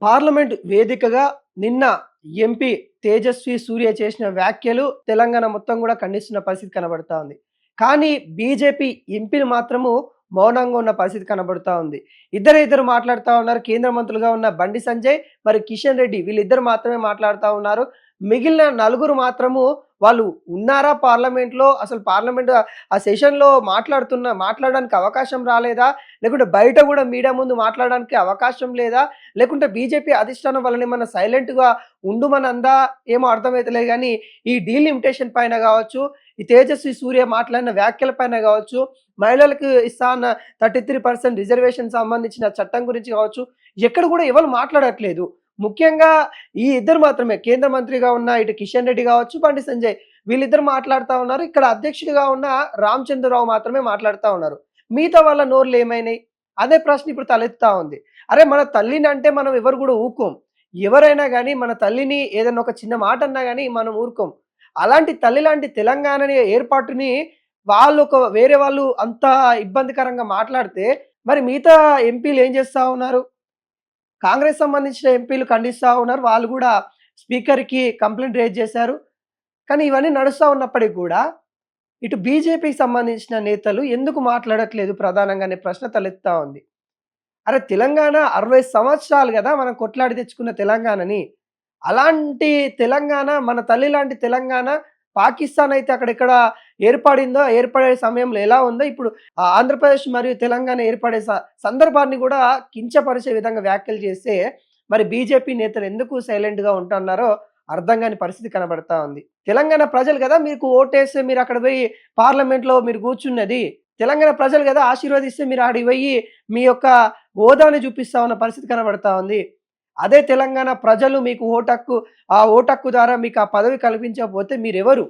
Parliament వేదికగా నిన్న MP Tejaswi సూర్య చేసిన వ్యాఖ్యలు తెలంగాణ మొత్తం కూడా ఖండిస్తున్న పరిస్థితి కనబడతా ఉంది. కానీ బీజేపీ ఎంపీలు మాత్రము మౌనంగా ఉన్న పరిస్థితి కనబడతా ఉంది. ఇద్దరు మాట్లాడుతా ఉన్నారు. కేంద్ర మంత్రులుగా ఉన్న బండి సంజయ్ మరి కిషన్ రెడ్డి వీళ్ళిద్దరు మాత్రమే మాట్లాడుతా ఉన్నారు. మిగిలిన నలుగురు మాత్రము వాళ్ళు ఉన్నారా పార్లమెంట్‌లో? అసలు పార్లమెంట్ ఆ సెషన్‌లో మాట్లాడడానికి అవకాశం రాలేదా? లేకుంటే బయట గూడా మీడియా ముందు మాట్లాడడానికి అవకాశం లేదా? లేకుంటే బీజేపీ అధిష్టానం వాళ్ళనేమన్నా సైలెంట్‌గా ఉండుమనందా? ఏమో అర్థమైతలేదు గానీ, ఈ డీలిమిటేషన్ పైన గావచ్చు, ఈ తేజస్వి సూర్య మాట్లాడిన వ్యాఖ్యల పైన గావచ్చు, మహిళలకు ఇస్తా అన్న 33% రిజర్వేషన్ సంబంధించిన చట్టం గురించి గావచ్చు, ఎక్కడ గూడా ఎవరు మాట్లాడట్లేదు. ముఖ్యంగా ఈ ఇద్దరు మాత్రమే కేంద్ర మంత్రిగా ఉన్న ఇటు కిషన్ రెడ్డి గావచ్చు, బండి సంజయ్ వీళ్ళిద్దరు మాట్లాడుతా ఉన్నారు. ఇక్కడ అధ్యక్షుడిగా ఉన్న రామచంద్రరావు మాత్రమే మాట్లాడుతా ఉన్నారు. మిగతా వాళ్ళ నోర్లేమైనాయి? అదే ప్రశ్న ఇప్పుడు తలెత్తుతా ఉంది. అరే మన తల్లిని అంటే మనం ఎవరు గూడా ఊరుకోం. ఎవరైనా గానీ మన తల్లిని ఏదన్నా ఒక చిన్న మాట అన్నా గానీ మనం ఊరుకోం. అలాంటి తల్లి లాంటి తెలంగాణని ఏర్పాటుని వేరే వాళ్ళు అంత ఇబ్బందికరంగా మాట్లాడితే మరి మిగతా ఎంపీలు ఏం చేస్తా ఉన్నారు? కాంగ్రెస్ సంబంధించిన ఎంపీలు ఖండిస్తా ఉన్నారు. వాళ్ళు గూడా స్పీకర్‌కి కంప్లెయింట్ రైజ్ చేశారు. కానీ ఇవన్నీ నడుస్తా ఉన్నప్పటికి గూడా ఇటు బీజేపీకి సంబంధించిన నేతలు ఎందుకు మాట్లాడట్లేదు ప్రధానంగా అనే ప్రశ్న తలెత్తుతా ఉంది. అరే తెలంగాణ 60 సంవత్సరాలు గదా! మనం కొట్లాడి తెచ్చుకున్న తెలంగాణని. అలాంటి తెలంగాణ మన తల్లి లాంటి తెలంగాణ పాకిస్తాన్ అయితే అక్కడెక్కడ ఏర్పడే సమయంలో ఎలా ఉందో ఇప్పుడు ఆంధ్రప్రదేశ్ మరియు తెలంగాణ ఏర్పడే సందర్భాన్ని గూడా కించపరిచే విధంగా వ్యాఖ్యలు చేస్తే మరి బీజేపీ నేతలు ఎందుకు సైలెంట్‌గా ఉంటున్నారో అర్థం గాని పరిస్థితి కనబడతా ఉంది. తెలంగాణ ప్రజలు గదా! మీకు ఓటేసి మీరు అక్కడ పోయి పార్లమెంట్‌లో మీరు కూర్చున్నది. తెలంగాణ ప్రజలు గదా! ఆశీర్వదిస్తే మీరు ఆడికి పోయి మీ యొక్క హోదాని చూపిస్తా ఉన్న పరిస్థితి కనబడతా ఉంది. అదే తెలంగాణ ప్రజలు మీకు ఆ ఓటక్కు ద్వారా మీకు ఆ పదవి కల్పించకపోతే మీరెవరు?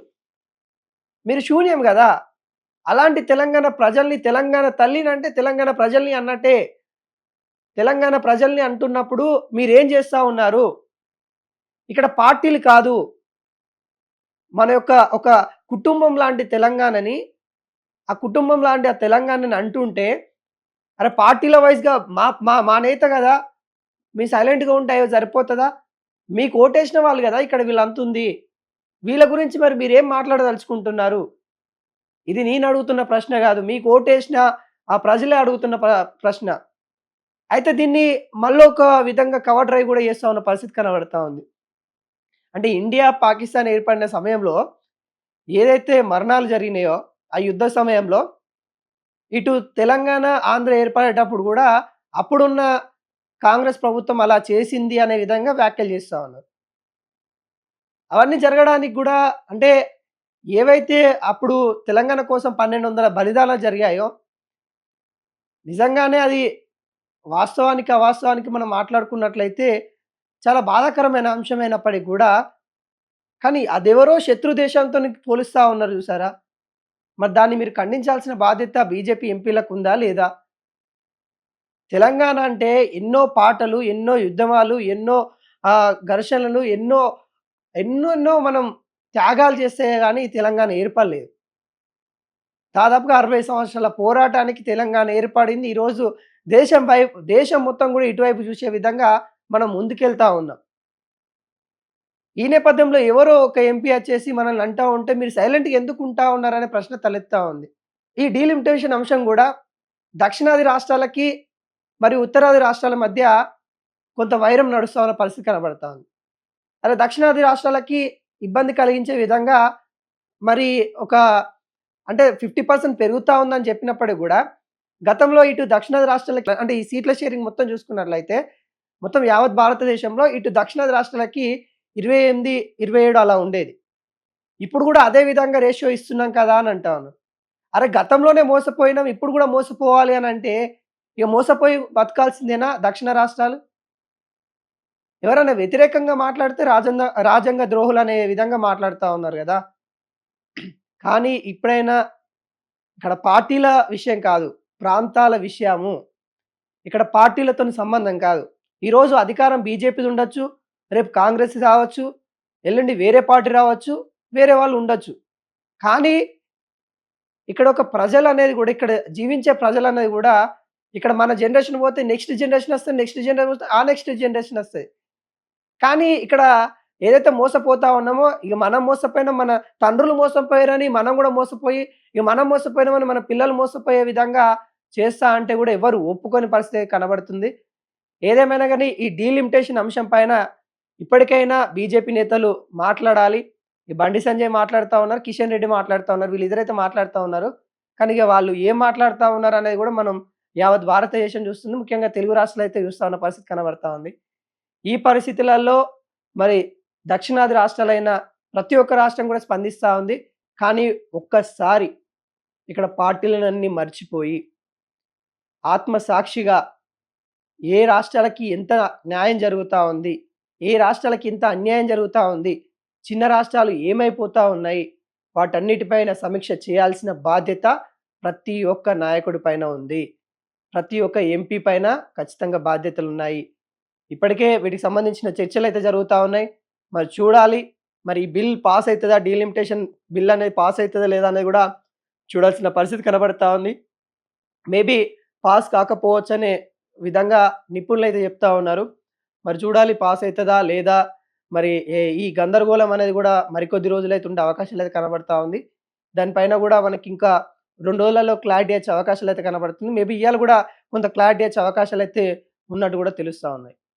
మీరు శూన్యం గదా! అలాంటి తెలంగాణ ప్రజల్ని తెలంగాణ తల్లినంటే తెలంగాణ ప్రజల్ని అన్నట్టే. తెలంగాణ ప్రజల్ని అంటున్నప్పుడు మీరేం చేస్తా ఉన్నారు? ఇక్కడ పార్టీలు కాదు. మన యొక్క ఒక కుటుంబం లాంటి తెలంగాణని, ఆ కుటుంబం లాంటి ఆ తెలంగాణని అంటుంటే, అరే పార్టీల వైస్‌గా మా మా మా నేత గదా! మీరు సైలెంట్‌గా ఉంటే అయ్యో సరిపోతదా? మీకు ఓటేసిన వాళ్ళు గదా! ఇక్కడ వీళ్ళంతుంది. వీళ్ళ గురించి మరి మీరేం మాట్లాడదలుచుకుంటున్నారు? ఇది నేను అడుగుతున్న ప్రశ్న గాదు. మీకు ఓటేసిన ఆ ప్రజలే అడుగుతున్న ప్రశ్న. అయితే దీన్ని మళ్ళొక విధంగా కవర్ డ్రైవ్ గూడా చేస్తా ఉన్న పరిస్థితి కనబడతా ఉంది. అంటే ఇండియా, పాకిస్తాన్ ఏర్పడిన సమయంలో ఏదైతే మరణాలు జరిగినాయో, ఆ యుద్ధ సమయంలో ఇటు తెలంగాణ, ఆంధ్ర ఏర్పడేటప్పుడు గూడా అప్పుడున్న కాంగ్రెస్ ప్రభుత్వం అలా చేసింది అనే విధంగా వ్యాఖ్యలు చేస్తా ఉన్నారు. అవన్నీ జరగడానికి గూడా అంటే ఏవైతే అప్పుడు తెలంగాణ కోసం 1200 బలిదానాలు జరిగాయో, నిజంగానే అది వాస్తవానికి, అవాస్తవానికి మనం మాట్లాడుకున్నట్లయితే చాలా బాధాకరమైన అంశమైనప్పటికి గూడా, కానీ అదెవరో శత్రు దేశంతోని పోలుస్తా ఉన్నారు చూసారా? మరి దాన్ని మీరు ఖండించాల్సిన బాధ్యత బీజేపీ ఎంపీలకుందా లేదా? తెలంగాణ అంటే ఎన్నో పాటలు, ఎన్నో యుద్ధమాలు, ఎన్నో ఘర్షణలు, ఎన్నెన్నో మనం త్యాగాలు చేస్తే గాని తెలంగాణ ఏర్పడలేదు. దాదాపుగా 60 సంవత్సరాల పోరాటానికి తెలంగాణ ఏర్పడింది. ఈరోజు దేశం మొత్తం గూడా ఇటువైపు చూసే విధంగా మనం ముందుకెళ్తా ఉన్నాం. ఈ నేపథ్యంలో ఎవరో ఒక ఎంపీ వచ్చేసి మనల్ని అంటా ఉంటే మీరు సైలెంట్‌గా ఎందుకు ఉంటా ఉన్నారనే ప్రశ్న తలెత్తా ఉంది. ఈ డీలిమిటేషన్ అంశం గూడా దక్షిణాది రాష్ట్రాలకి మరియు ఉత్తరాది రాష్ట్రాల మధ్య కొంత వైరం నడుస్తా ఉన్న పరిస్థితి కనబడతా ఉంది. అదే దక్షిణాది రాష్ట్రాలకి ఇబ్బంది కలిగించే విధంగా మరి ఒక అంటే 50% పెరుగుతా ఉందని చెప్పినప్పటికి గూడా, గతంలో ఇటు దక్షిణాది రాష్ట్రాలకి అంటే ఈ సీట్ల షేరింగ్ మొత్తం చూసుకున్నట్లయితే, మొత్తం యావత్ భారతదేశంలో ఇటు దక్షిణాది రాష్ట్రాలకి 28, 27 అలా ఉండేది. ఇప్పుడు గూడా అదే విధంగా రేషియో ఇస్తున్నాం కదా అని అంటా ఉన్నారు. అరె గతంలోనే మోసపోయినాం, ఇప్పుడు గూడా మోసపోవాలి అనంటే, ఇక మోసపోయి బతకాల్సిందేనా దక్షిణ రాష్ట్రాలు? ఎవరైనా వ్యతిరేకంగా మాట్లాడితే రాజ్యాంగ ద్రోహులనే విధంగా మాట్లాడుతా ఉన్నారు గదా! కానీ ఇప్పుడైనా ఇక్కడ పార్టీల విషయం కాదు. ప్రాంతాల విషయము. ఇక్కడ పార్టీలతోని సంబంధం కాదు. ఈరోజు అధికారం బీజేపీది ఉండొచ్చు. రేపు కాంగ్రెస్ రావచ్చు. ఎల్లుండి వేరే పార్టీ రావచ్చు. వేరే వాళ్ళు ఉండొచ్చు. కానీ ఇక్కడ ఒక ప్రజలనేది గూడా ఇక్కడ జీవించే ప్రజలనేది గూడా ఇక్కడ మన జనరేషన్ పోతే నెక్స్ట్ జనరేషన్ వస్తది. నెక్స్ట్ జనరేషన్ వస్తే ఆ నెక్స్ట్ జనరేషన్ వస్తది. కానీ ఇక్కడ ఏదైతే మోసపోతా ఉన్నామో, ఇగ మనం మోసపోయినాం, మన తండ్రులు మోసపోయారని మనం గూడా మోసపోయి, ఇగ మనం మోసపోయినామని మన పిల్లలు మోసపోయే విధంగా చేస్తా అంటే గూడా ఎవ్వరు ఒప్పుకోని పరిస్థితి కనబడుతుంది. ఏదేమైనా గాని ఈ డీలిమిటేషన్ అంశం పైన ఇప్పటికైనా బీజేపీ నేతలు మాట్లాడాలి. ఈ బండి సంజయ్ మాట్లాడుతా ఉన్నారు. కిషన్ రెడ్డి మాట్లాడుతా ఉన్నారు. వీళ్ళిద్దరైతే మాట్లాడుతా ఉన్నారు. కానీ ఇగ వాళ్ళు ఏం మాట్లాడుతా ఉన్నారనేది గూడా మనం యావత్ భారతదేశం చూస్తుంది. ముఖ్యంగా తెలుగు రాష్ట్రాలు అయితే చూస్తా ఉన్న పరిస్థితి కనబడతా ఉంది. ఈ పరిస్థితులలో మరి దక్షిణాది రాష్ట్రాలైన ప్రతి ఒక్క రాష్ట్రం కూడా స్పందిస్తా ఉంది. కానీ ఒక్కసారి ఇక్కడ పార్టీలనన్నీ మర్చిపోయి ఆత్మసాక్షిగా ఏ రాష్ట్రాలకి ఎంత న్యాయం జరుగుతా ఉంది? ఏ రాష్ట్రాలకి ఎంత అన్యాయం జరుగుతా ఉంది? చిన్న రాష్ట్రాలు ఏమైపోతా ఉన్నాయి? వాటన్నిటిపైన సమీక్ష చేయాల్సిన బాధ్యత ప్రతి ఒక్క నాయకుడి పైన ఉంది. ప్రతి ఒక్క ఎంపీ పైన ఖచ్చితంగా బాధ్యతలున్నాయి. ఇప్పటికే వీటికి సంబంధించిన చర్చలైతే జరుగుతా ఉన్నాయి. మరి చూడాలి. మరి ఈ బిల్ పాస్ అయితదా? డీలిమిటేషన్ బిల్ అనేది పాస్ అయితదా లేదా అనేది గూడా చూడాల్సిన పరిస్థితి కనబడతా ఉంది. మేబీ పాస్ కాకపోవచ్చనే విధంగా నిపుణులైతే చెప్తా ఉన్నారు. మరి చూడాలి పాస్ అయితదా? లేదా? మరి ఈ గందరగోళం అనేది గూడా మరికొద్ది రోజులైతే ఉండే అవకాశాలైతే కనబడతా ఉంది. దానిపైన గూడా మనకింకా 2 రోజులలో క్లారిటీ వచ్చే అవకాశాలైతే కనబడుతుంది. మేబీ ఇయాల గూడా కొంత క్లారిటీ వచ్చే అవకాశాలైతే ఉన్నట్టు గూడా తెలుస్తా ఉన్నాయి.